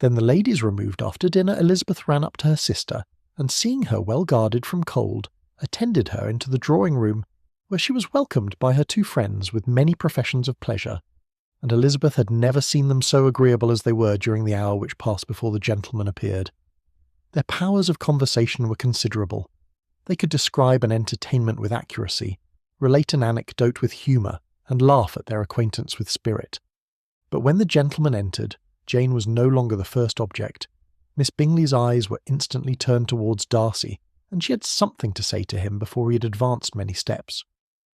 Then the ladies removed after dinner, Elizabeth ran up to her sister, and seeing her well guarded from cold, attended her into the drawing-room, where she was welcomed by her two friends with many professions of pleasure, and Elizabeth had never seen them so agreeable as they were during the hour which passed before the gentleman appeared. Their powers of conversation were considerable. They could describe an entertainment with accuracy, relate an anecdote with humour, and laugh at their acquaintance with spirit. But when the gentleman entered, Jane was no longer the first object. Miss Bingley's eyes were instantly turned towards Darcy, and she had something to say to him before he had advanced many steps.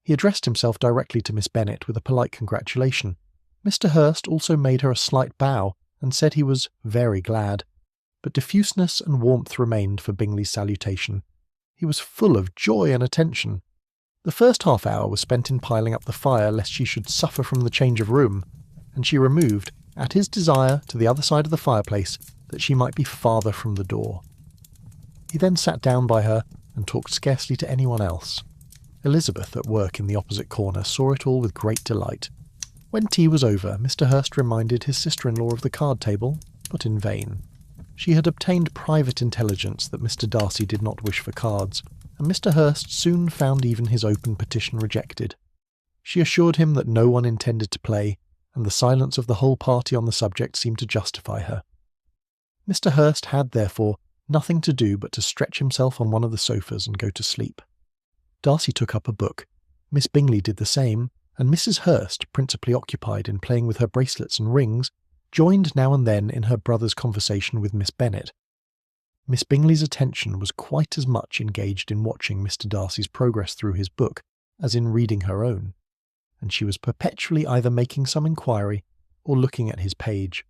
He addressed himself directly to Miss Bennet with a polite congratulation. Mr. Hurst also made her a slight bow, and said he was very glad. But diffuseness and warmth remained for Bingley's salutation. He was full of joy and attention. The first half-hour was spent in piling up the fire lest she should suffer from the change of room, and she removed, at his desire, to the other side of the fireplace, that she might be farther from the door. He then sat down by her, and talked scarcely to anyone else. Elizabeth, at work in the opposite corner, saw it all with great delight. When tea was over, Mr. Hurst reminded his sister-in-law of the card-table, but in vain. She had obtained private intelligence that Mr. Darcy did not wish for cards, and Mr. Hurst soon found even his open petition rejected. She assured him that no one intended to play, and the silence of the whole party on the subject seemed to justify her. Mr. Hurst had, therefore, nothing to do but to stretch himself on one of the sofas and go to sleep. Darcy took up a book. Miss Bingley did the same, and Mrs. Hurst, principally occupied in playing with her bracelets and rings, joined now and then in her brother's conversation with Miss Bennet. Miss Bingley's attention was quite as much engaged in watching Mr. Darcy's progress through his book as in reading her own, and she was perpetually either making some inquiry or looking at his page.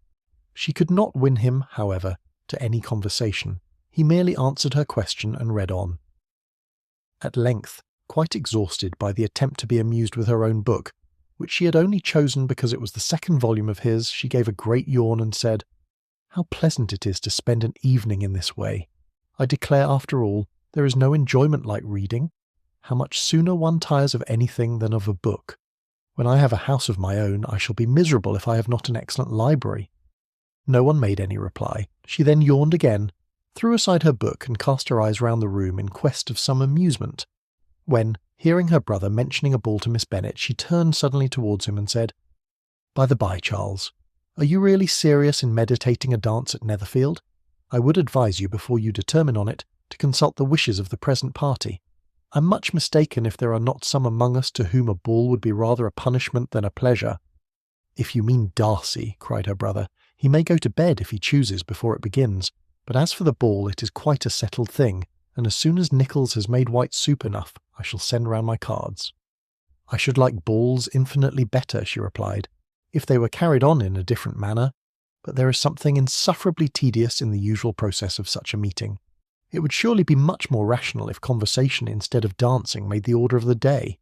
She could not win him, however, to any conversation. He merely answered her question and read on. At length, quite exhausted by the attempt to be amused with her own book, which she had only chosen because it was the second volume of his, she gave a great yawn and said, "How pleasant it is to spend an evening in this way! I declare, after all, there is no enjoyment like reading. How much sooner one tires of anything than of a book. When I have a house of my own, I shall be miserable if I have not an excellent library." No one made any reply. She then yawned again, threw aside her book and cast her eyes round the room in quest of some amusement, when, hearing her brother mentioning a ball to Miss Bennet, she turned suddenly towards him and said, "By the by, Charles, are you really serious in meditating a dance at Netherfield? I would advise you, before you determine on it, to consult the wishes of the present party. I'm much mistaken if there are not some among us to whom a ball would be rather a punishment than a pleasure." "If you mean Darcy," cried her brother, "he may go to bed if he chooses before it begins, but as for the ball, it is quite a settled thing, and as soon as Nichols has made white soup enough, I shall send round my cards." "I should like balls infinitely better," she replied, "if they were carried on in a different manner, but there is something insufferably tedious in the usual process of such a meeting. It would surely be much more rational if conversation instead of dancing made the order of the day."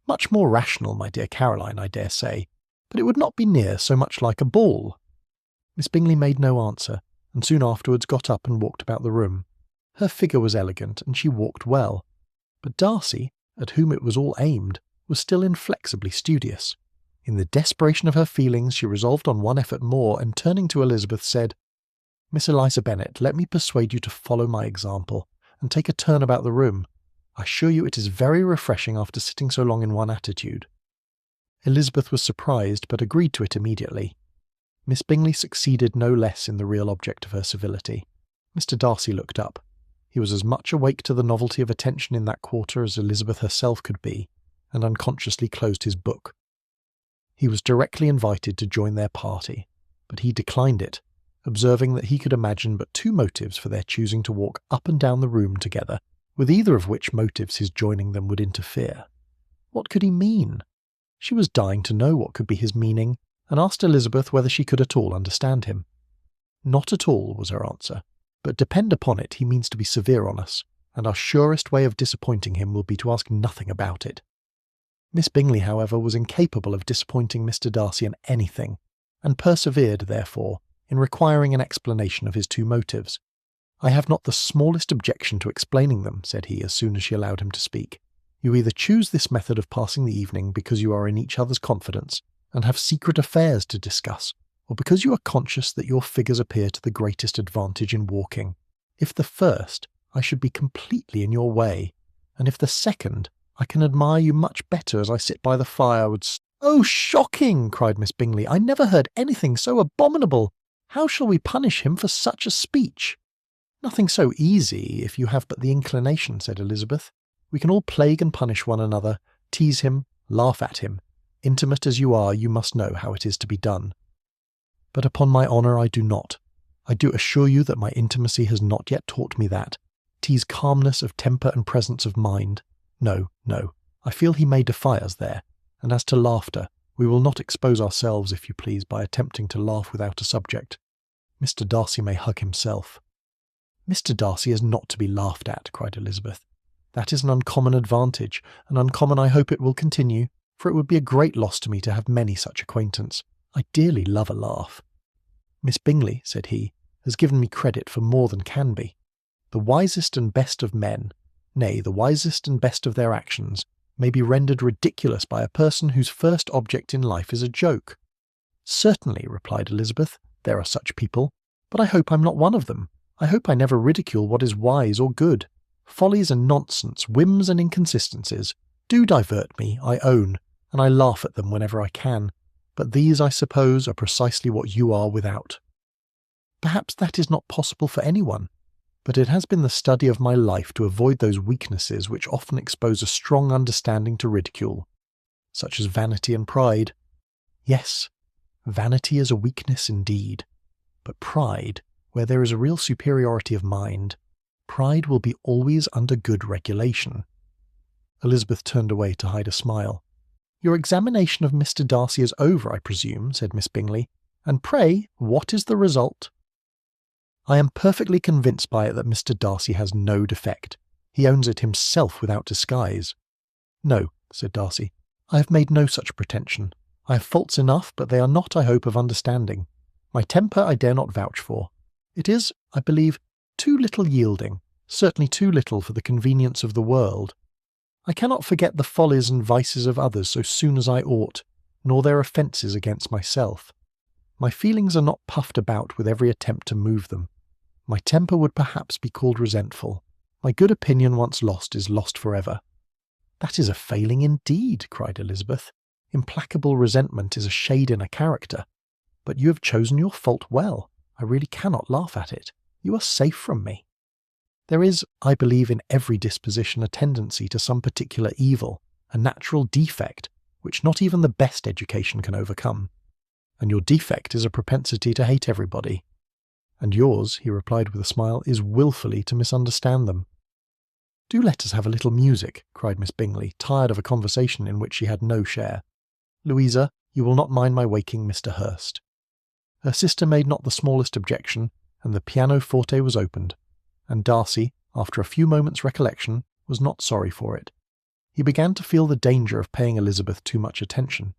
"Much more rational, my dear Caroline, I dare say, but it would not be near so much like a ball." Miss Bingley made no answer, and soon afterwards got up and walked about the room. Her figure was elegant, and she walked well, but Darcy, at whom it was all aimed, was still inflexibly studious. In the desperation of her feelings, she resolved on one effort more, and turning to Elizabeth, said, "Miss Eliza Bennet, let me persuade you to follow my example, and take a turn about the room. I assure you it is very refreshing after sitting so long in one attitude." Elizabeth was surprised, but agreed to it immediately. Miss Bingley succeeded no less in the real object of her civility. Mr. Darcy looked up. He was as much awake to the novelty of attention in that quarter as Elizabeth herself could be, and unconsciously closed his book. He was directly invited to join their party, but he declined it, observing that he could imagine but two motives for their choosing to walk up and down the room together, with either of which motives his joining them would interfere. What could he mean? She was dying to know what could be his meaning, and asked Elizabeth whether she could at all understand him. "Not at all," was her answer, "but depend upon it he means to be severe on us, and our surest way of disappointing him will be to ask nothing about it." Miss Bingley, however, was incapable of disappointing Mr. Darcy in anything, and persevered, therefore, in requiring an explanation of his two motives. "I have not the smallest objection to explaining them," said he, as soon as she allowed him to speak. "You either choose this method of passing the evening because you are in each other's confidence, and have secret affairs to discuss, or because you are conscious that your figures appear to the greatest advantage in walking? If the first, I should be completely in your way, and if the second, I can admire you much better as I sit by the fire with— "Oh, shocking!" cried Miss Bingley. "I never heard anything so abominable. How shall we punish him for such a speech?" "Nothing so easy, if you have but the inclination," said Elizabeth. "We can all plague and punish one another, tease him, laugh at him. Intimate as you are, you must know how it is to be done." "But upon my honour I do not. I do assure you that my intimacy has not yet taught me that. T.'s calmness of temper and presence of mind. No, no, I feel he may defy us there. And as to laughter, we will not expose ourselves, if you please, by attempting to laugh without a subject. Mr. Darcy may hug himself." "Mr. Darcy is not to be laughed at," cried Elizabeth. "That is an uncommon advantage, and uncommon I hope it will continue, for it would be a great loss to me to have many such acquaintance. I dearly love a laugh." "Miss Bingley," said he, "has given me credit for more than can be. The wisest and best of men, nay, the wisest and best of their actions, may be rendered ridiculous by a person whose first object in life is a joke." "Certainly," replied Elizabeth, "there are such people, but I hope I'm not one of them. I hope I never ridicule what is wise or good. Follies and nonsense, whims and inconsistencies, do divert me, I own, and I laugh at them whenever I can. But these, I suppose, are precisely what you are without." "Perhaps that is not possible for anyone, but it has been the study of my life to avoid those weaknesses which often expose a strong understanding to ridicule, such as vanity and pride." "Yes, vanity is a weakness indeed, but pride, where there is a real superiority of mind, pride will be always under good regulation." Elizabeth turned away to hide a smile. "Your examination of Mr. Darcy is over, I presume," said Miss Bingley, "and pray, what is the result?" "I am perfectly convinced by it that Mr. Darcy has no defect. He owns it himself without disguise." "No," said Darcy, "I have made no such pretension. I have faults enough, but they are not, I hope, of understanding. My temper I dare not vouch for. It is, I believe, too little yielding, certainly too little for the convenience of the world. I cannot forget the follies and vices of others so soon as I ought, nor their offences against myself. My feelings are not puffed about with every attempt to move them. My temper would perhaps be called resentful. My good opinion once lost is lost for ever." "That is a failing indeed," cried Elizabeth. "Implacable resentment is a shade in a character. But you have chosen your fault well. I really cannot laugh at it. You are safe from me. There is, I believe, in every disposition a tendency to some particular evil, a natural defect, which not even the best education can overcome. And your defect is a propensity to hate everybody. And yours," he replied with a smile, "is wilfully to misunderstand them." "Do let us have a little music," cried Miss Bingley, tired of a conversation in which she had no share. "Louisa, you will not mind my waking Mr. Hurst." Her sister made not the smallest objection, and the pianoforte was opened, and Darcy, after a few moments' recollection, was not sorry for it. He began to feel the danger of paying Elizabeth too much attention.